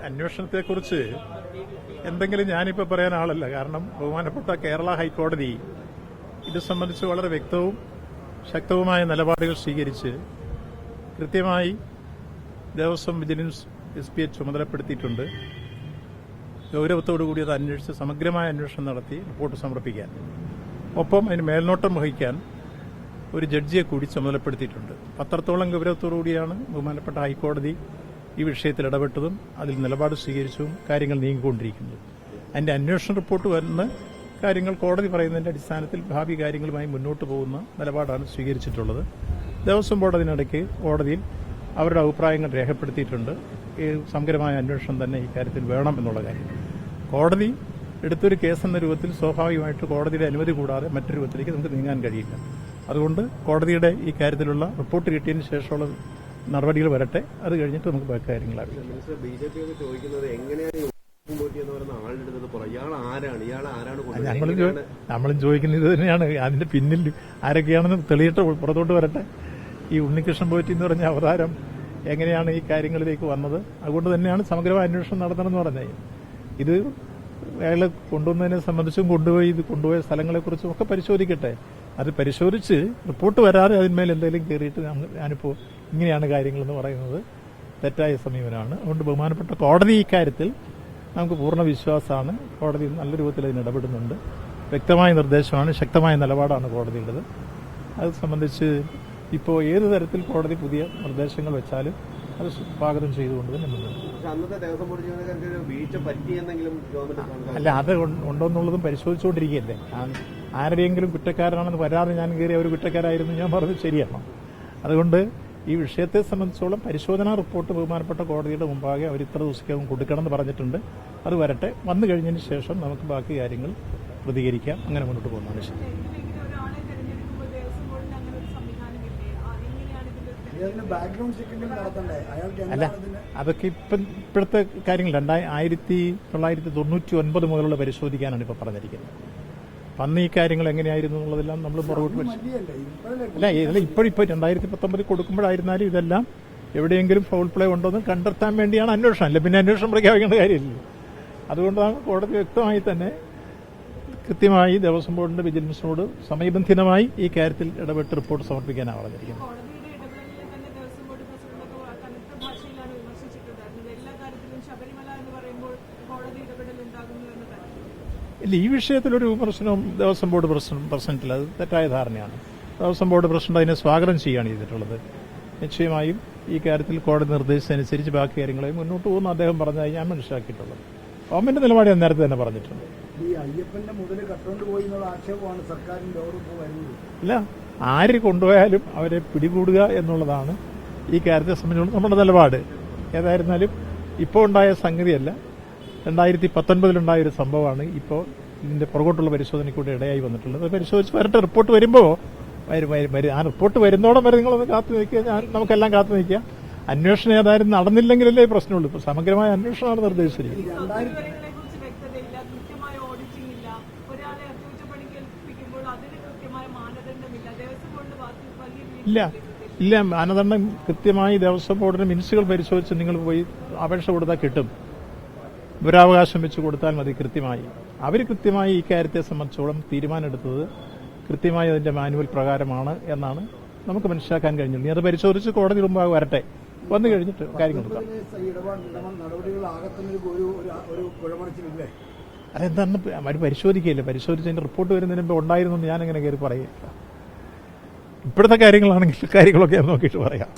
അന്വേഷണത്തെക്കുറിച്ച് എന്തെങ്കിലും ഞാനിപ്പോൾ പറയാൻ ആളല്ല. കാരണം ബഹുമാനപ്പെട്ട കേരള ഹൈക്കോടതി ഇത് സംബന്ധിച്ച് വളരെ വ്യക്തവും ശക്തവുമായ നിലപാടുകൾ സ്വീകരിച്ച് കൃത്യമായി ദേവസ്വം വിജിലൻസ് SP ചുമതലപ്പെടുത്തിയിട്ടുണ്ട്. ഗൗരവത്തോടുകൂടി അത് അന്വേഷിച്ച് സമഗ്രമായ അന്വേഷണം നടത്തി റിപ്പോർട്ട് സമർപ്പിക്കാൻ, ഒപ്പം അതിന് മേൽനോട്ടം വഹിക്കാൻ ഒരു ജഡ്ജിയെ കൂടി ചുമതലപ്പെടുത്തിയിട്ടുണ്ട്. അത്രത്തോളം ഗൗരവത്തോടുകൂടിയാണ് ബഹുമാനപ്പെട്ട ഹൈക്കോടതി ഈ വിഷയത്തിൽ ഇടപെട്ടതും അതിൽ നിലപാട് സ്വീകരിച്ചതും കാര്യങ്ങൾ നീങ്ങിക്കൊണ്ടിരിക്കുന്നത്. അതിന്റെ അന്വേഷണ റിപ്പോർട്ട് വരുന്ന കാര്യങ്ങൾ കോടതി പറയുന്നതിന്റെ അടിസ്ഥാനത്തിൽ ഭാവി കാര്യങ്ങളുമായി മുന്നോട്ട് പോകുന്ന നിലപാടാണ് സ്വീകരിച്ചിട്ടുള്ളത്. ദേവസ്വം ബോർഡ് അതിനിടയ്ക്ക് കോടതിയിൽ അവരുടെ അഭിപ്രായങ്ങൾ രേഖപ്പെടുത്തിയിട്ടുണ്ട്. ഈ സമഗ്രമായ അന്വേഷണം തന്നെ ഈ കാര്യത്തിൽ വേണം എന്നുള്ള കാര്യം. കോടതി എടുത്തൊരു കേസെന്ന രൂപത്തിൽ സ്വാഭാവികമായിട്ട് കോടതിയുടെ അനുമതി കൂടാതെ മറ്റൊരു രൂപത്തിലേക്ക് നമുക്ക് നീങ്ങാൻ കഴിയില്ല. അതുകൊണ്ട് കോടതിയുടെ ഈ കാര്യത്തിലുള്ള റിപ്പോർട്ട് കിട്ടിയതിന് ശേഷമുള്ള നടപടികൾ വരട്ടെ. അത് കഴിഞ്ഞിട്ട് നമുക്ക് ബാക്കി കാര്യങ്ങൾ അറിയാം. നമ്മളും ചോദിക്കുന്നത് ഇത് തന്നെയാണ്. അതിന്റെ പിന്നിൽ ആരൊക്കെയാണെന്ന് തെളിയിട്ട് പുറത്തോട്ട് വരട്ടെ. ഈ ഉണ്ണികൃഷ്ണൻ പോറ്റി എന്ന് പറഞ്ഞ അവതാരം എങ്ങനെയാണ് ഈ കാര്യങ്ങളിലേക്ക് വന്നത്? അതുകൊണ്ട് തന്നെയാണ് സമഗ്രമായ അന്വേഷണം നടത്തണമെന്ന് പറഞ്ഞത്. ഇത് അയാളെ കൊണ്ടുവന്നതിനെ സംബന്ധിച്ചും കൊണ്ടുപോയ സ്ഥലങ്ങളെക്കുറിച്ചും ഒക്കെ പരിശോധിക്കട്ടെ. അത് പരിശോധിച്ച് റിപ്പോർട്ട് വരാതെ അതിന്മേൽ എന്തെങ്കിലും കയറിയിട്ട് ഞാനിപ്പോൾ ഇങ്ങനെയാണ് കാര്യങ്ങളെന്ന് പറയുന്നത് തെറ്റായ സമീപനമാണ്. അതുകൊണ്ട് ബഹുമാനപ്പെട്ട കോടതി ഇക്കാര്യത്തിൽ നമുക്ക് പൂർണ്ണ വിശ്വാസമാണ്. കോടതി നല്ല രൂപത്തിൽ അതിന് ഇടപെടുന്നുണ്ട്. വ്യക്തമായ നിർദ്ദേശമാണ്, ശക്തമായ നിലപാടാണ് കോടതിയുടേത്. അത് സംബന്ധിച്ച് ഇപ്പോൾ ഏത് തരത്തിൽ കോടതി പുതിയ നിർദ്ദേശങ്ങൾ വെച്ചാലും അത് സ്വാഗതം ചെയ്തുകൊണ്ട് തന്നെ മുന്നോട്ട്. അല്ല, അത് ഉണ്ടോന്നുള്ളതും പരിശോധിച്ചുകൊണ്ടിരിക്കുകയല്ലേ. ആരുടെയെങ്കിലും കുറ്റക്കാരനാണെന്ന് വരാതെ ഞാൻ കയറി അവർ കുറ്റക്കാരായിരുന്നു ഞാൻ പറഞ്ഞത് ശരിയാണ്. അതുകൊണ്ട് ഈ വിഷയത്തെ സംബന്ധിച്ചോളം പരിശോധനാ റിപ്പോർട്ട് ബഹുമാനപ്പെട്ട കോടതിയുടെ മുമ്പാകെ അവർ ഇത്ര ദിവസവും കൊടുക്കണമെന്ന് പറഞ്ഞിട്ടുണ്ട്. അത് വരട്ടെ. വന്നു കഴിഞ്ഞതിന് ശേഷം നമുക്ക് ബാക്കി കാര്യങ്ങൾ പ്രതികരിക്കാം. അങ്ങനെ മുന്നോട്ട് പോകുന്നതാണ് ശരി. അല്ല, അതൊക്കെ ഇപ്പോഴത്തെ കാര്യങ്ങൾ 1999 മുതലുള്ള പരിശോധിക്കാനാണ് ഇപ്പോൾ പറഞ്ഞിരിക്കുന്നത്. അന്ന് ഈ കാര്യങ്ങൾ എങ്ങനെയായിരുന്നു എന്നുള്ളതെല്ലാം നമ്മൾ പുറകോട്ട് അല്ല ഇപ്പോഴിപ്പോൾ 2019 കൊടുക്കുമ്പോഴായിരുന്നാലും ഇതെല്ലാം എവിടെയെങ്കിലും ഫൗൾ പ്ലേ ഉണ്ടോയെന്ന് കണ്ടെത്താൻ വേണ്ടിയാണ് അന്വേഷണം. അല്ല പിന്നെ അന്വേഷണം പ്രഖ്യാപിക്കേണ്ട കാര്യമില്ലല്ലോ. അതുകൊണ്ടാണ് കോടതി വ്യക്തമായി തന്നെ കൃത്യമായി ദേവസ്വം ബോർഡിന്റെ വിജിലൻസിനോട് സമയബന്ധിതമായി ഈ കാര്യത്തിൽ ഇടപെട്ട് റിപ്പോർട്ട് സമർപ്പിക്കാനാണ് പറഞ്ഞിരിക്കുന്നത്. ഇല്ല, ഈ വിഷയത്തിലൊരു വിമർശനവും ദേവസ്വം ബോർഡ് പ്രസിഡന്റില്ല. അത് തെറ്റായ ധാരണയാണ്. ദേവസ്വം ബോർഡ് പ്രസിഡന്റ് അതിനെ സ്വാഗതം ചെയ്യുകയാണ് ചെയ്തിട്ടുള്ളത്. നിശ്ചയമായും ഈ കാര്യത്തിൽ കോടതി നിർദ്ദേശിച്ചനുസരിച്ച് ബാക്കി കാര്യങ്ങളെ മുന്നോട്ട് പോകുന്ന അദ്ദേഹം പറഞ്ഞതായി ഞാൻ മനസ്സിലാക്കിയിട്ടുള്ളത്. ഗവൺമെന്റ് നിലപാട് ഞാൻ നേരത്തെ തന്നെ പറഞ്ഞിട്ടുണ്ട്. ഇല്ല, ആര് കൊണ്ടുപോയാലും അവരെ പിടികൂടുക എന്നുള്ളതാണ് ഈ കാര്യത്തെ സംബന്ധിച്ചുള്ള നമ്മുടെ നിലപാട്. ഏതായിരുന്നാലും ഇപ്പോൾ ഉണ്ടായ സംഗതിയല്ല, 2019 ഒരു സംഭവമാണ്. ഇപ്പോൾ ഇതിന്റെ പുറകോട്ടുള്ള പരിശോധനയ്ക്കൂടെ ഇടയായി വന്നിട്ടുള്ളത്. പരിശോധിച്ച് വരട്ടെ. റിപ്പോർട്ട് വരുമ്പോൾ ആ റിപ്പോർട്ട് വരുന്നോളം വരെ നിങ്ങളൊന്ന് കാത്തു നിൽക്കുക. നമുക്കെല്ലാം കാത്തു നിൽക്കുക. അന്വേഷണം ഏതായാലും നടന്നില്ലെങ്കിലല്ലേ പ്രശ്നമുള്ളൂ. ഇപ്പോൾ സമഗ്രമായ അന്വേഷണമാണ് നിർദ്ദേശിച്ചിരിക്കുന്നത്. ഇല്ല, മാനദണ്ഡം കൃത്യമായി ദേവസ്വം ബോർഡിന്റെ മിനിറ്റ്സുകൾ പരിശോധിച്ച് നിങ്ങൾ പോയി അപേക്ഷ കൊടുത്താൽ കിട്ടും. വിവരാവകാശം വെച്ച് കൊടുത്താൽ മതി. അവർ കൃത്യമായി ഈ കാര്യത്തെ സംബന്ധിച്ചോളം തീരുമാനമെടുത്തത് കൃത്യമായി അതിന്റെ മാനുവൽ പ്രകാരമാണ് എന്നാണ് നമുക്ക് മനസ്സിലാക്കാൻ കഴിഞ്ഞിട്ടുള്ളത്. അത് പരിശോധിച്ച് കോടതി മുമ്പാകെ വരട്ടെ. വന്നു കഴിഞ്ഞിട്ട് കാര്യം കൊടുക്കാം. അതെന്താണ് അവർ പരിശോധിക്കുകയില്ല. പരിശോധിച്ചതിന്റെ റിപ്പോർട്ട് വരുന്നതിന് മുമ്പ് ഉണ്ടായിരുന്നു ഞാനെങ്ങനെ കയറി പറയുക. ഇപ്പോഴത്തെ കാര്യങ്ങളാണെങ്കിൽ കാര്യങ്ങളൊക്കെ നോക്കിയിട്ട് പറയാം.